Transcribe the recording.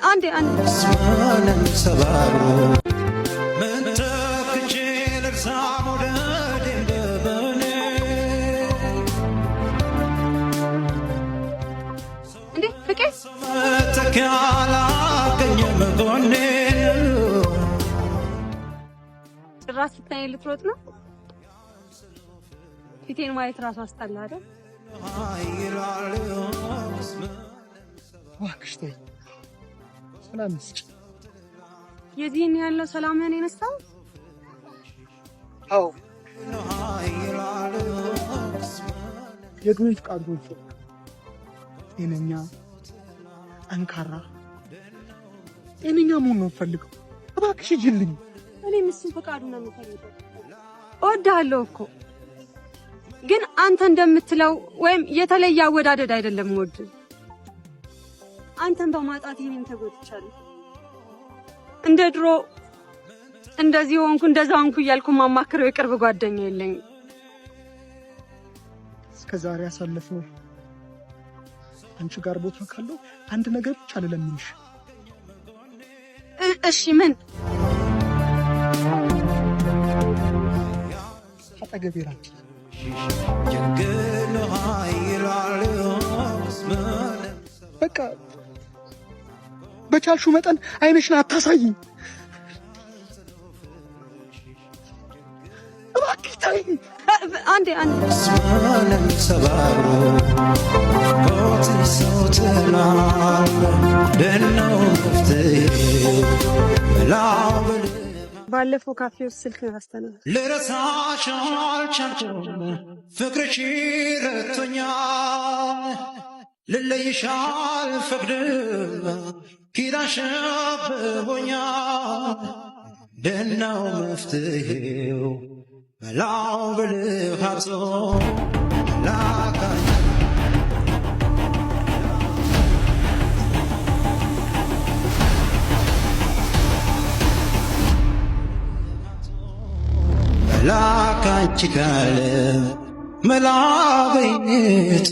አንዴ ስማንም ሰባሩ ምን ተክቼ ልርሳ መውደድ እንደበኔ እንዴ ፍቄ ተካላ ገኘ መጎኔ ጭራሽ ስታይ ልትሮጥ ነው። ፊቴን ማየት ራሱ አስጠላ አይደል? እባክሽ ተይ፣ ሰላም ስጭ። የዚህን ያለው ሰላምህን የነሳው? አዎ የግሬት ቃልቶች ጤነኛ ጠንካራ ጤነኛ መሆን ነው ፈልገው። እባክሽ ሂጂልኝ። እኔ ምስል ፈቃዱ ነው የምፈልገው። እወድሃለሁ እኮ ግን አንተ እንደምትለው ወይም የተለየ አወዳደድ አይደለም። ወድ አንተን በማጣት ይሄን ተጎድቻለሁ። እንደ ድሮ እንደዚህ ሆንኩ እንደዛ ሆንኩ እያልኩ ማማክረው የቅርብ ጓደኛ የለኝም። እስከዛሬ ያሳለፍነው አንቺ ጋር ቦታ ካለው አንድ ነገር ብቻ ልለምንሽ። እሺ ምን? አጠገቤ ራቂ። በቃ በቻልሽው መጠን አይንሽን አታሳይኝ። እባክሽ ተይኝ። አንዴ ስማንም ሰባሩ ቦትሰውትናል ደነው መፍትሄው መላበል ባለፈው ካፌ ውስጥ ስልክ ረስተናል። ልረሳሽ አልቻልኩም ፍቅርሽ ረቶኛል ልለይሽ አልፈቅድም ኪዳንሽ አብቦኛል ደናው መፍትሄው መላው ብልሃቶ ላካኝ መላካንቺ ካለ መላ በይኔቶ